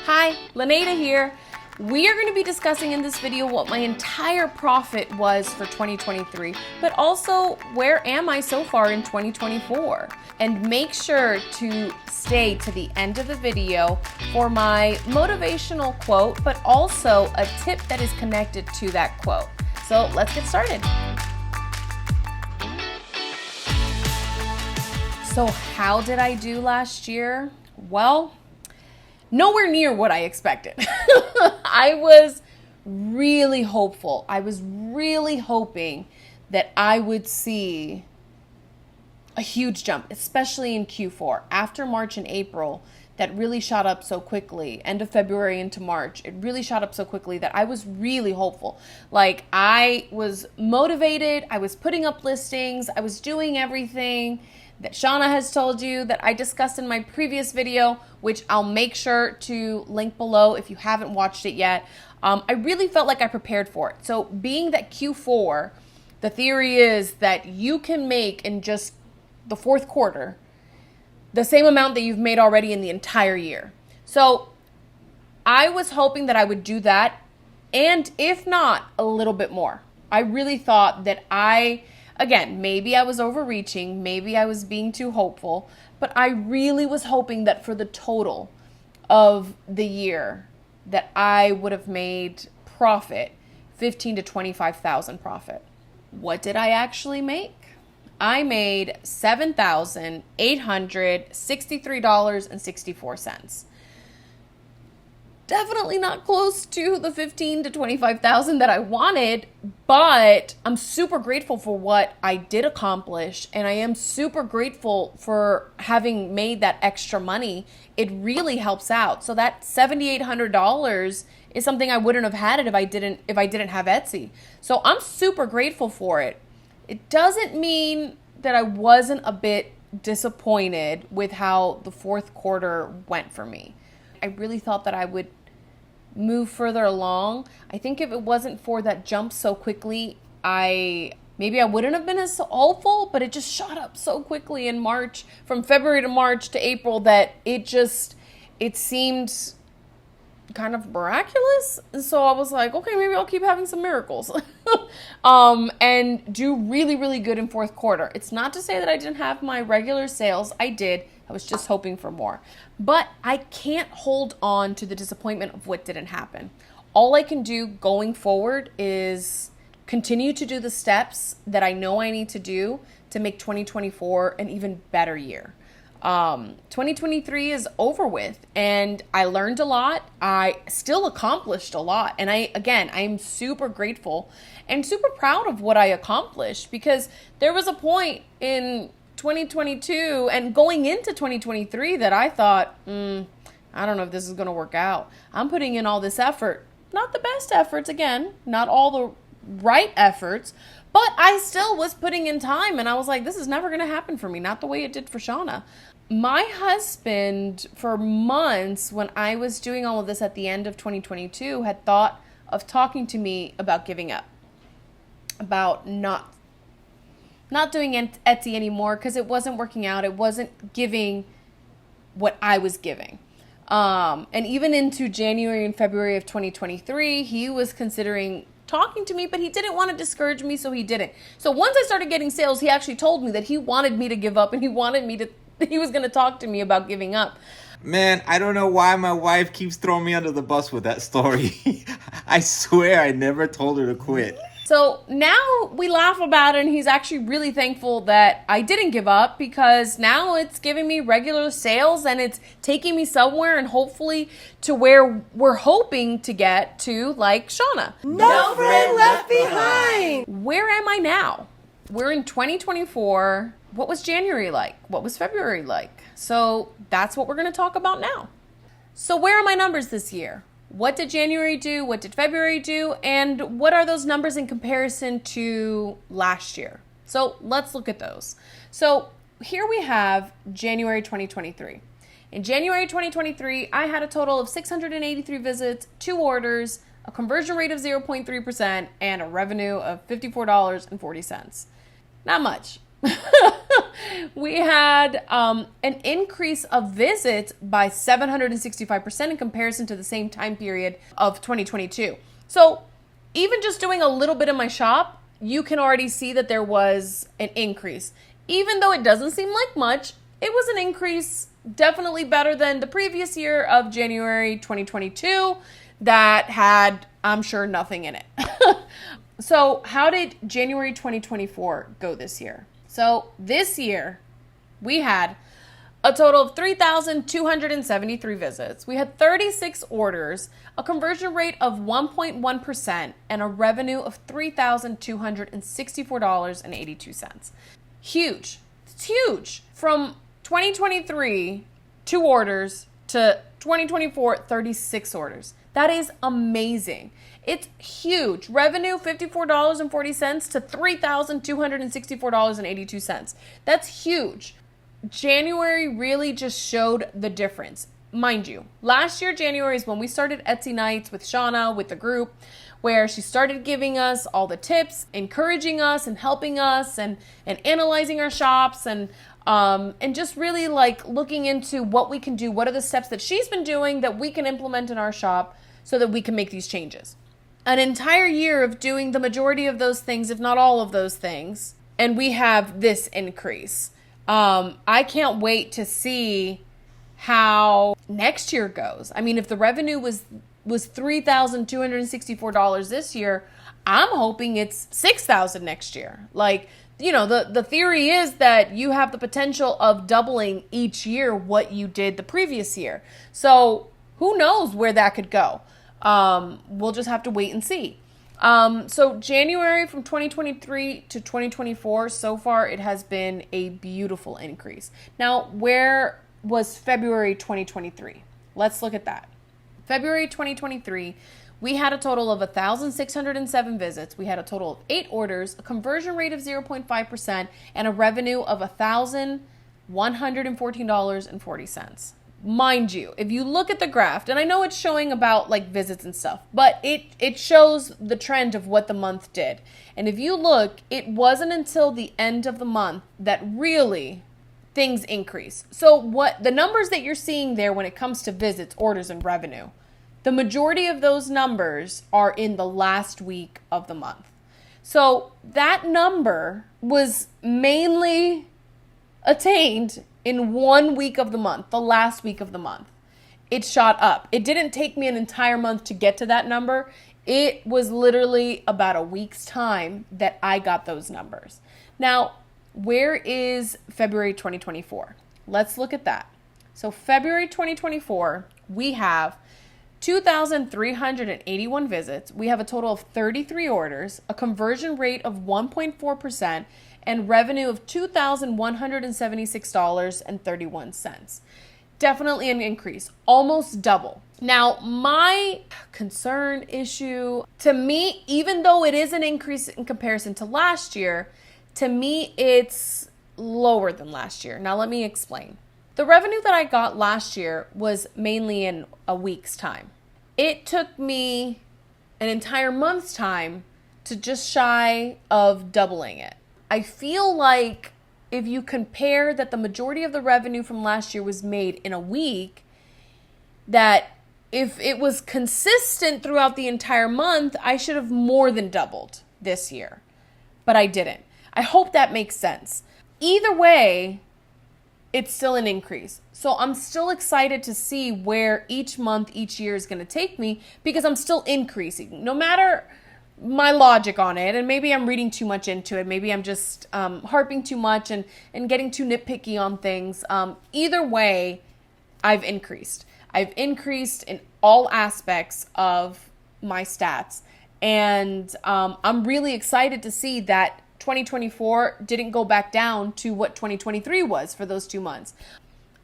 Hi, Lyneida here. We are going to be discussing in this video what my entire profit was for 2023, but also where am I so far in 2024? And make sure to stay to the end of the video for my motivational quote, but also a tip that is connected to that quote. So let's get started. So how did I do last year? Well, nowhere near what I expected. I was really hopeful. I was really hoping that I would see a huge jump, especially in Q4. After March and April, that really shot up so quickly. End of February into March, it really shot up so quickly that I was really hopeful. Like, I was motivated. I was putting up listings. I was doing everything that Shauna has told you that I discussed in my previous video, which I'll make sure to link below if you haven't watched it yet. I really felt like I prepared for it. So being that Q4, the theory is that you can make in just the fourth quarter the same amount that you've made already in the entire year. So I was hoping that I would do that, and if not, a little bit more. I really thought that again, maybe I was overreaching, maybe I was being too hopeful, but I really was hoping that for the total of the year that I would have made profit, $15,000 to $25,000 profit. What did I actually make? I made $7,863.64. Definitely not close to the $15,000 to $25,000 that I wanted, but I'm super grateful for what I did accomplish, and I am super grateful for having made that extra money. It really helps out. So that $7,800 is something I wouldn't have had it if I didn't have Etsy. So I'm super grateful for it. It doesn't mean that I wasn't a bit disappointed with how the fourth quarter went for me. I really thought that I would move further along. I think if it wasn't for that jump so quickly, maybe I wouldn't have been as hopeful, but it just shot up so quickly in March, from February to March to April, that it seemed kind of miraculous. And so I was like, okay, maybe I'll keep having some miracles and do really, really good in fourth quarter. It's not to say that I didn't have my regular sales. I did. I was just hoping for more. But I can't hold on to the disappointment of what didn't happen. All I can do going forward is continue to do the steps that I know I need to do to make 2024 an even better year. 2023 is over with, and I learned a lot. I still accomplished a lot. And I'm super grateful and super proud of what I accomplished, because there was a point in 2022 and going into 2023 that I thought, I don't know if this is going to work out. I'm putting in all this effort, not the best efforts, again, not all the right efforts, but I still was putting in time, and I was like, this is never going to happen for me, not the way it did for Shauna. My husband, for months, when I was doing all of this at the end of 2022, had thought of talking to me about giving up, about not doing Etsy anymore because it wasn't working out. It wasn't giving what I was giving. And even into January and February of 2023, he was considering talking to me, but he didn't want to discourage me, so he didn't. So once I started getting sales, he actually told me that he wanted me to give up, and he was going to talk to me about giving up. Man, I don't know why my wife keeps throwing me under the bus with that story. I swear I never told her to quit. So now we laugh about it, and he's actually really thankful that I didn't give up, because now it's giving me regular sales, and it's taking me somewhere, and hopefully to where we're hoping to get to, like Shauna. No friend left behind. Where am I now? We're in 2024. What was January like? What was February like? So that's what we're going to talk about now. So where are my numbers this year? What did January do? What did February do? And what are those numbers in comparison to last year? So let's look at those. So here we have January 2023. In January 2023, I had a total of 683 visits, 2 orders, a conversion rate of 0.3%, and a revenue of $54.40. Not much. We had an increase of visits by 765% in comparison to the same time period of 2022. So even just doing a little bit in my shop, you can already see that there was an increase. Even though it doesn't seem like much, it was an increase, definitely better than the previous year of January 2022 that had, I'm sure, nothing in it. So how did January 2024 go this year? So this year, we had a total of 3,273 visits. We had 36 orders, a conversion rate of 1.1%, and a revenue of $3,264.82. Huge. It's huge. From 2023, 2 orders to 2024, 36 orders. That is amazing. It's huge. Revenue, $54.40 to $3,264.82. That's huge. January really just showed the difference. Mind you, last year, January is when we started Etsy Nights with Shauna, with the group, where she started giving us all the tips, encouraging us and helping us and analyzing our shops and just really like looking into what we can do. What are the steps that she's been doing that we can implement in our shop so that we can make these changes? An entire year of doing the majority of those things, if not all of those things, and we have this increase. I can't wait to see how next year goes. I mean, if the revenue was $3,264 this year, I'm hoping it's $6,000 next year. Like, you know, the theory is that you have the potential of doubling each year what you did the previous year. So who knows where that could go? We'll just have to wait and see. So January from 2023 to 2024, so far it has been a beautiful increase. Now, where was February 2023? Let's look at that. February 2023, we had a total of 1,607 visits. We had a total of 8 orders, a conversion rate of 0.5%, and a revenue of $1,114.40. Mind you, if you look at the graph, and I know it's showing about like visits and stuff, but it shows the trend of what the month did. And if you look, it wasn't until the end of the month that really things increase. So what the numbers that you're seeing there when it comes to visits, orders, and revenue, the majority of those numbers are in the last week of the month. So that number was mainly attained in 1 week of the month, the last week of the month. It shot up. It didn't take me an entire month to get to that number. It was literally about a week's time that I got those numbers. Now, where is February 2024? Let's look at that. So February 2024, we have 2,381 visits. We have a total of 33 orders, a conversion rate of 1.4%, and revenue of $2,176.31. Definitely an increase, almost double. Now, my concern issue, to me, even though it is an increase in comparison to last year, to me, it's lower than last year. Now, let me explain. The revenue that I got last year was mainly in a week's time. It took me an entire month's time to just shy of doubling it. I feel like if you compare that the majority of the revenue from last year was made in a week, that if it was consistent throughout the entire month, I should have more than doubled this year. But I didn't. I hope that makes sense. Either way, it's still an increase. So I'm still excited to see where each month, each year is going to take me because I'm still increasing. No matter my logic on it, and maybe I'm reading too much into it, maybe I'm just harping too much and getting too nitpicky on things. Either way, I've increased. I've increased in all aspects of my stats, and I'm really excited to see that 2024 didn't go back down to what 2023 was for those 2 months.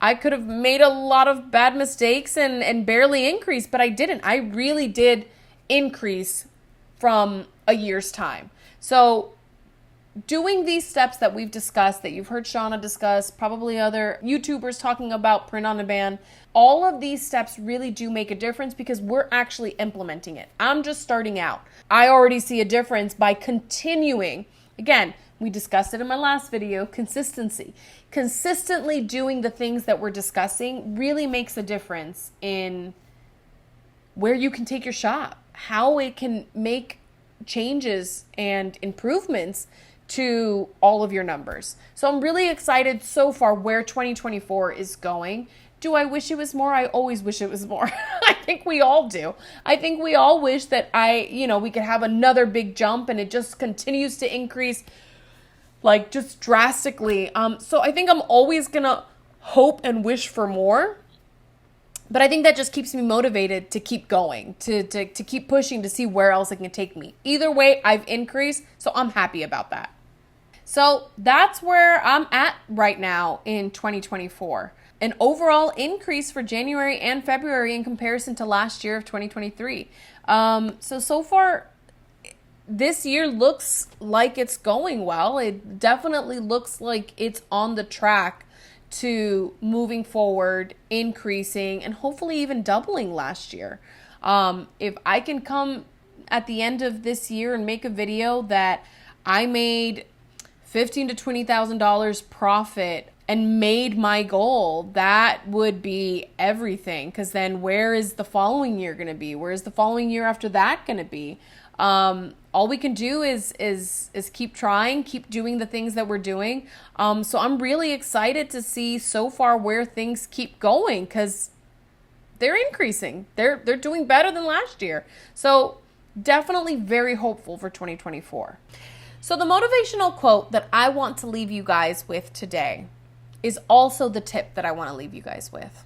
I could have made a lot of bad mistakes and barely increased, but I didn't. I really did increase from a year's time. So doing these steps that we've discussed, that you've heard Shauna discuss, probably other YouTubers talking about print on demand, all of these steps really do make a difference because we're actually implementing it. I'm just starting out. I already see a difference by continuing. Again, We discussed it in my last video, consistency. Consistently doing the things that we're discussing really makes a difference in where you can take your shop, how it can make changes and improvements to all of your numbers. So I'm really excited so far where 2024 is going. Do I wish it was more? I always wish it was more. I think we all do. I think we all wish that we could have another big jump and it just continues to increase like just drastically. So I think I'm always gonna hope and wish for more. But I think that just keeps me motivated to keep going, to keep pushing to see where else it can take me. Either way, I've increased, so I'm happy about that. So that's where I'm at right now in 2024. An overall increase for January and February in comparison to last year of 2023. So far, this year looks like it's going well. It definitely looks like it's on the track to moving forward, increasing, and hopefully even doubling last year. If I can come at the end of this year and make a video that I made $15,000 to $20,000 profit and made my goal, that would be everything. Because then where is the following year going to be? Where is the following year after that going to be? All we can do is keep trying, keep doing the things that we're doing. So I'm really excited to see so far where things keep going because they're increasing. They're doing better than last year. So definitely very hopeful for 2024. So the motivational quote that I want to leave you guys with today is also the tip that I want to leave you guys with.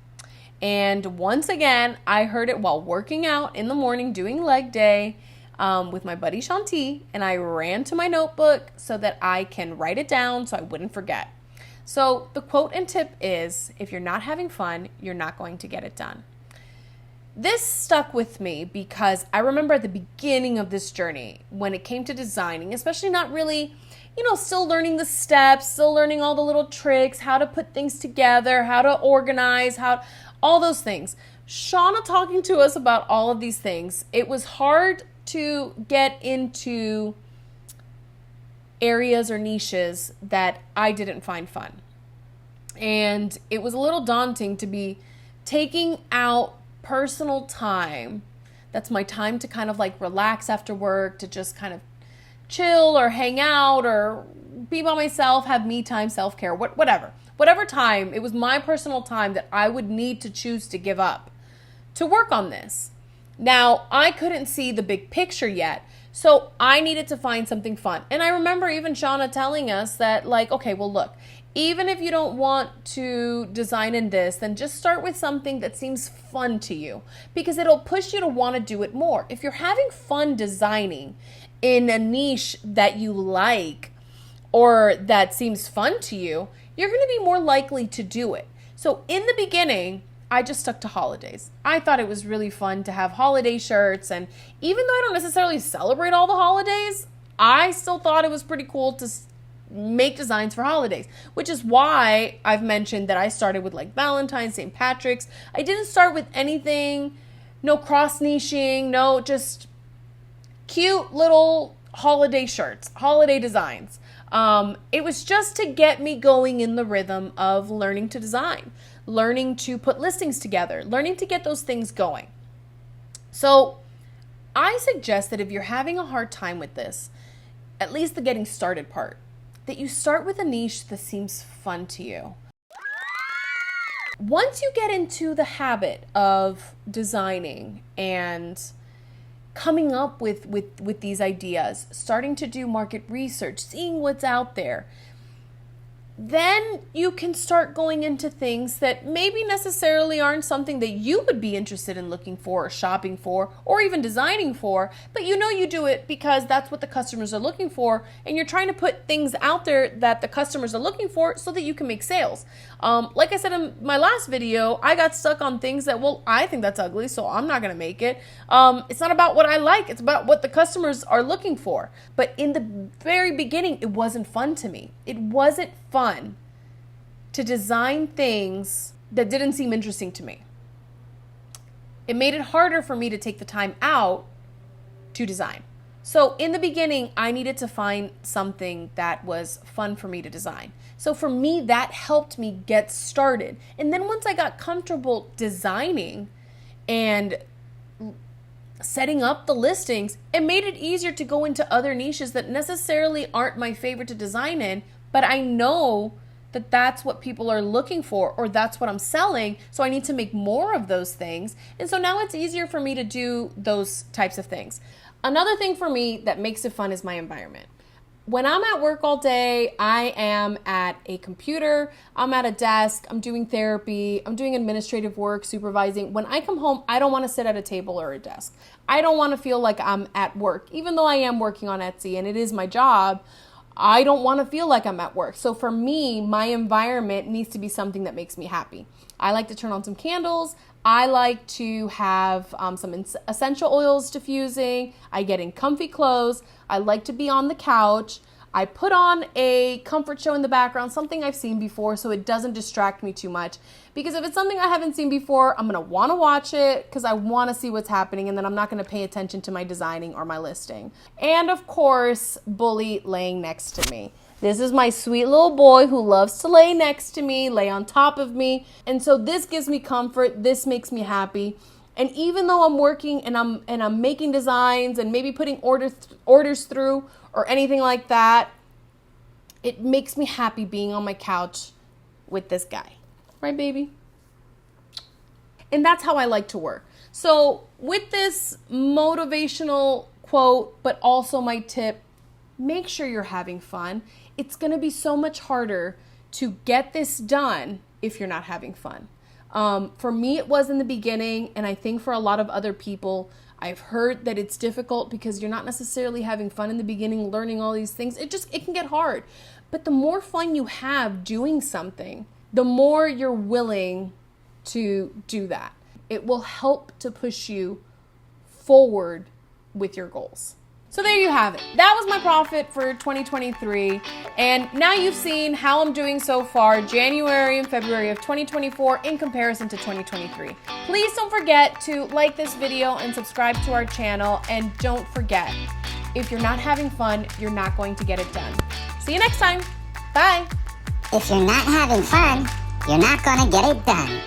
And once again, I heard it while working out in the morning doing leg day with my buddy Shanti, and I ran to my notebook so that I can write it down so I wouldn't forget. So the quote and tip is, if you're not having fun, you're not going to get it done. This stuck with me because I remember at the beginning of this journey, when it came to designing, especially not really, still learning the steps, still learning all the little tricks, how to put things together, how to organize, all those things. Shauna talking to us about all of these things, it was hard to get into areas or niches that I didn't find fun. And it was a little daunting to be taking out personal time. That's my time to kind of like relax after work, to just kind of chill or hang out or be by myself, have me time, self-care, whatever time. It was my personal time that I would need to choose to give up to work on this. Now, I couldn't see the big picture yet, so I needed to find something fun. And I remember even Shauna telling us that, okay, well, look, even if you don't want to design in this, then just start with something that seems fun to you, because it'll push you to want to do it more. If you're having fun designing in a niche that you like or that seems fun to you, you're going to be more likely to do it. So in the beginning, I just stuck to holidays. I thought it was really fun to have holiday shirts, and even though I don't necessarily celebrate all the holidays, I still thought it was pretty cool to make designs for holidays, which is why I've mentioned that I started with like Valentine's, St. Patrick's. I didn't start with anything, no cross niching, no, just cute little holiday shirts, holiday designs. It was just to get me going in the rhythm of learning to design, learning to put listings together, learning to get those things going. So I suggest that if you're having a hard time with this, at least the getting started part, that you start with a niche that seems fun to you. Once you get into the habit of designing and coming up with these ideas, starting to do market research, seeing what's out there, then you can start going into things that maybe necessarily aren't something that you would be interested in looking for or shopping for or even designing for, but you do it because that's what the customers are looking for, and you're trying to put things out there that the customers are looking for so that you can make sales. Like I said in my last video, I got stuck on things that, well, I think that's ugly, so I'm not going to make it. It's not about what I like. It's about what the customers are looking for. But in the very beginning, it wasn't fun to me. It wasn't fun to design things that didn't seem interesting to me. It made it harder for me to take the time out to design. So in the beginning, I needed to find something that was fun for me to design. So for me, that helped me get started. And then once I got comfortable designing and setting up the listings, it made it easier to go into other niches that necessarily aren't my favorite to design in, but I know that that's what people are looking for, or that's what I'm selling, so I need to make more of those things. And so now it's easier for me to do those types of things. Another thing for me that makes it fun is my environment. When I'm at work all day, I am at a computer, I'm at a desk, I'm doing therapy, I'm doing administrative work, supervising. When I come home, I don't want to sit at a table or a desk. I don't want to feel like I'm at work. Even though I am working on Etsy and it is my job, I don't want to feel like I'm at work. So for me, my environment needs to be something that makes me happy. I like to turn on some candles. I like to have some essential oils diffusing. I get in comfy clothes. I like to be on the couch. I put on a comfort show in the background, something I've seen before, so it doesn't distract me too much. Because if it's something I haven't seen before, I'm going to want to watch it because I want to see what's happening, and then I'm not going to pay attention to my designing or my listing. And of course, Bully laying next to me. This is my sweet little boy who loves to lay next to me, lay on top of me. And so this gives me comfort. This makes me happy. And even though I'm working and I'm making designs and maybe putting orders through or anything like that, it makes me happy being on my couch with this guy. Right, baby? And that's how I like to work. So with this motivational quote, but also my tip, make sure you're having fun. It's going to be so much harder to get this done if you're not having fun. For me, it was in the beginning, and I think for a lot of other people, I've heard that it's difficult because you're not necessarily having fun in the beginning, learning all these things. It can get hard. But the more fun you have doing something, the more you're willing to do that. It will help to push you forward with your goals. So there you have it. That was my profit for 2023. And now you've seen how I'm doing so far, January and February of 2024 in comparison to 2023. Please don't forget to like this video and subscribe to our channel. And don't forget, if you're not having fun, you're not going to get it done. See you next time. Bye. If you're not having fun, you're not gonna get it done.